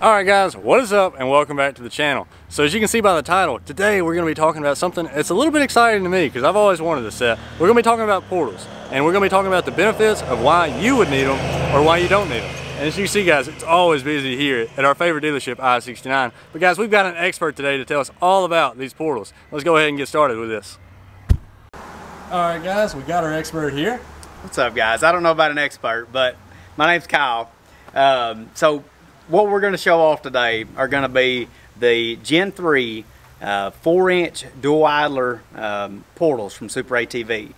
Alright guys, what is up and welcome back to the channel. So as you can see by the title, today we're going to be talking about something that's a little bit exciting to me because I've always wanted this set. We're going to be talking about portals, and we're going to be talking about the benefits of why you would need them or why you don't need them. And as you see guys, it's always busy here at our favorite dealership, I-69. But guys, we've got an expert today to tell us all about these portals. Let's go ahead and get started with this. Alright guys, we got our expert here. What's up guys? I don't know about an expert, but my name's Kyle. So what we're going to show off today are going to be the Gen 3 4-inch dual idler portals from Super ATV.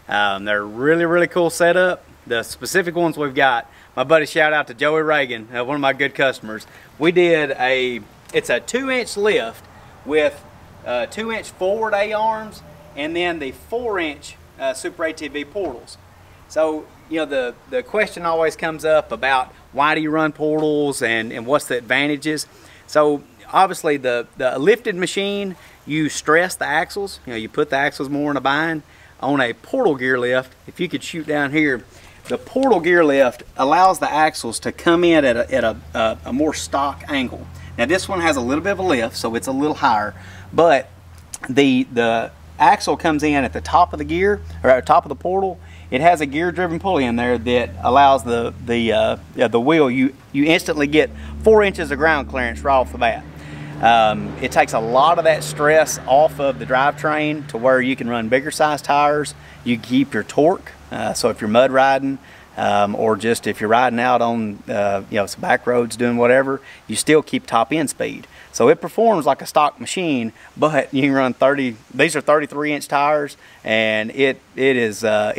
They're really cool setup. The specific ones we've got, my buddy, shout out to Joey Reagan, one of my good customers. We did it's a 2-inch lift with 2-inch forward A-arms and then the 4-inch Super ATV portals. So, you know, the question always comes up about why do you run portals and what's the advantages. So obviously the lifted machine, you stress the axles, you know, you put the axles more in a bind. On a portal gear lift, if you could shoot down here, the portal gear lift allows the axles to come in at a more stock angle. Now this one has a little bit of a lift, so it's a little higher, but the axle comes in at the top of the gear, or at the top of the portal. It has a gear-driven pulley in there that allows the wheel. You instantly get 4 inches of ground clearance right off the bat. It takes a lot of that stress off of the drivetrain to where you can run bigger size tires. You keep your torque. So if you're mud riding, or just if you're riding out on you know, some back roads doing whatever, you still keep top end speed. So it performs like a stock machine, but you can run 30. These are 33-inch tires, and it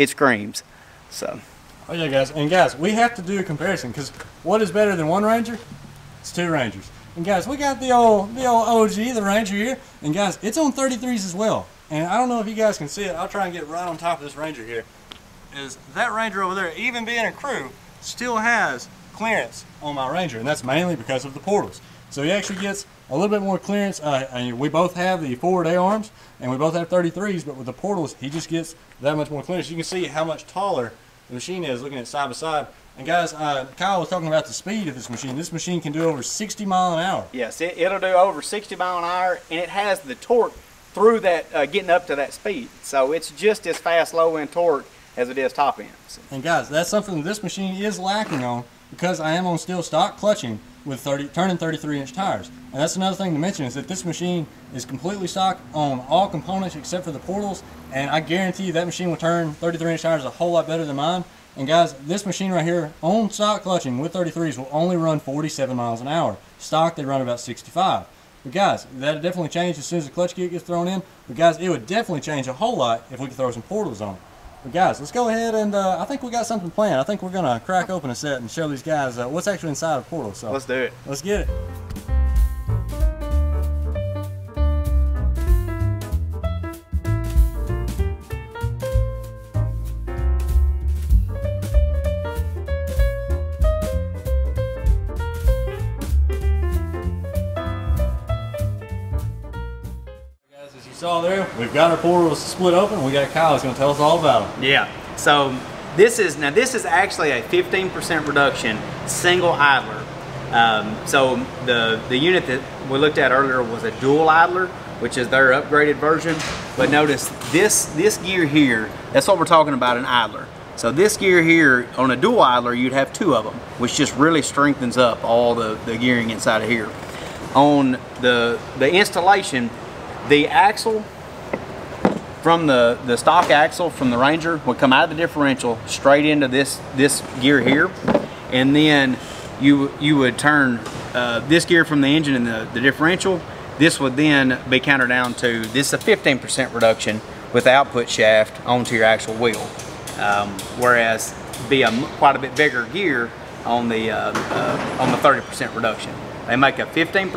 screams. So. Oh yeah, guys, and guys, we have to do a comparison because what is better than one Ranger? It's 2 Rangers. And guys, we got the old OG, the Ranger here, and guys, it's on 33s as well. And I don't know if you guys can see it. I'll try and get right on top of this Ranger here. Is that Ranger over there, even being a crew, still has clearance on my Ranger, and that's mainly because of the portals. So he actually gets a little bit more clearance. And we both have the forward A-arms, and we both have 33s, but with the portals, he just gets that much more clearance. You can see how much taller the machine is looking at side by side. And guys, Kyle was talking about the speed of this machine. This machine can do over 60 miles an hour. Yes, it'll do over 60 miles an hour, and it has the torque through that, getting up to that speed. So it's just as fast low end torque as it is top end. So. And guys, that's something that this machine is lacking on because I am on still stock clutching with turning 33-inch tires. And that's another thing to mention is that this machine is completely stock on all components except for the portals, and I guarantee you that machine will turn 33-inch tires a whole lot better than mine. And guys, this machine right here on stock clutching with 33s will only run 47 miles an hour. Stock, they run about 65. But guys, that'll definitely change as soon as the clutch kit gets thrown in. But guys, it would definitely change a whole lot if we could throw some portals on it. But guys, let's go ahead and I think we got something planned. I think we're going to crack open a set and show these guys what's actually inside a portal. So let's do it. Let's get it. Saw there, we've got our portals split open. We got Kyle who's going to tell us all about them. Yeah. So this is actually a 15% reduction single idler. So the unit that we looked at earlier was a dual idler, which is their upgraded version. But notice this gear here, that's what we're talking about, an idler. So this gear here on a dual idler, you'd have 2 of them, which just really strengthens up all the gearing inside of here. On the installation, the axle from the stock axle from the Ranger would come out of the differential straight into this gear here, and then you would turn this gear from the engine and the differential. This would then be counted down to, this is a 15% reduction with the output shaft onto your actual wheel, whereas be quite a bit bigger gear on the 30% reduction. They make a 15%,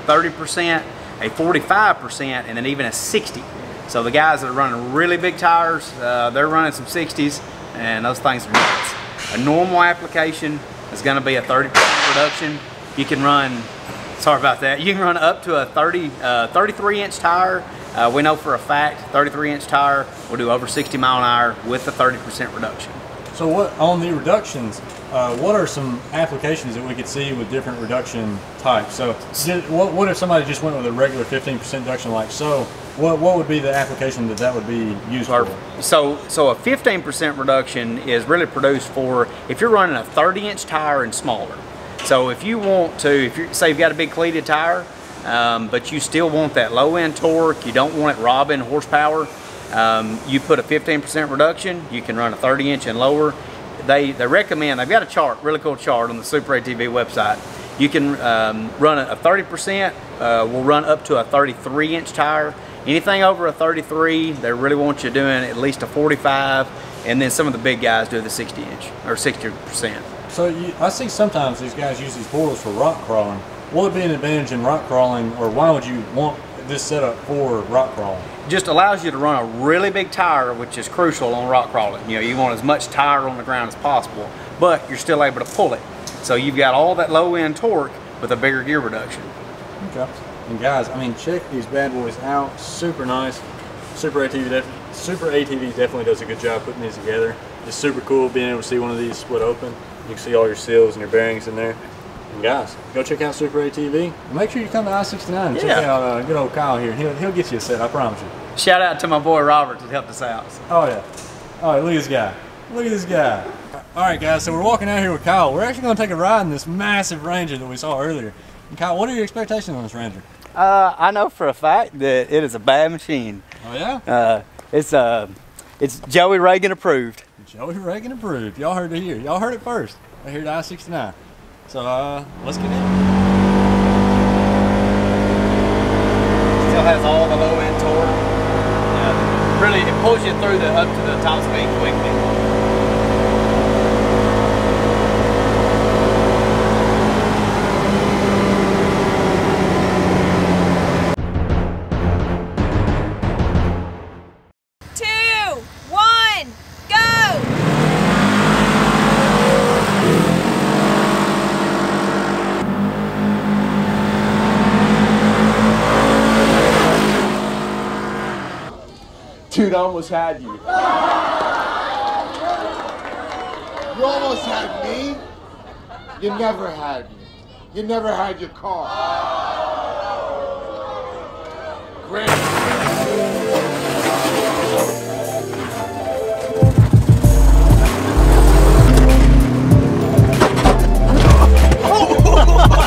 30%, a 45%, and then even a 60. So the guys that are running really big tires, they're running some 60s, and those things are nuts. A normal application is going to be a 30% reduction. You can run, sorry about that, you can run up to a 33-inch tire. We know for a fact 33-inch tire will do over 60 miles an hour with the 30% reduction. So what on the reductions? What are some applications that we could see with different reduction types? So what if somebody just went with a regular 15% reduction like so? What would be the application that would be used for? So a 15% reduction is really produced for if you're running a 30-inch tire and smaller. So if you want to, if you say you've got a big cleated tire, but you still want that low end torque, you don't want it robbing horsepower, you put a 15% reduction, you can run a 30-inch and lower. They recommend, they've got a chart, really cool chart on the Super ATV website. You can run a 30%, will run up to a 33-inch tire. Anything over a 33, they really want you doing at least a 45, and then some of the big guys do the 60-inch or 60%. So I see sometimes these guys use these portals for rock crawling. What would be an advantage in rock crawling, or why would you want this setup for rock crawling? Just allows you to run a really big tire, which is crucial on rock crawling. You know, you want as much tire on the ground as possible, but you're still able to pull it. So you've got all that low end torque with a bigger gear reduction. Okay. And guys, I mean, check these bad boys out. Super nice. Super ATV definitely does a good job putting these together. It's super cool being able to see one of these split open. You can see all your seals and your bearings in there. And guys, go check out Super ATV. And make sure you come to I-69 and check out good old Kyle here. He'll get you a set, I promise you. Shout out to my boy Robert that helped us out. Oh yeah. All right, look at this guy. Look at this guy. All right, guys, so we're walking out here with Kyle. We're actually going to take a ride in this massive Ranger that we saw earlier. And Kyle, what are your expectations on this Ranger? I know for a fact that it is a bad machine. Oh yeah? It's Joey Reagan approved. Joey Reagan approved. Y'all heard it here. Y'all heard it first. Right here at I-69. So let's get in. Still has all the low end torque. Really, it pulls you through up to the top speed quickly. Dude, I almost had you. You almost had me. You never had me. You never had your car. Great. Oh!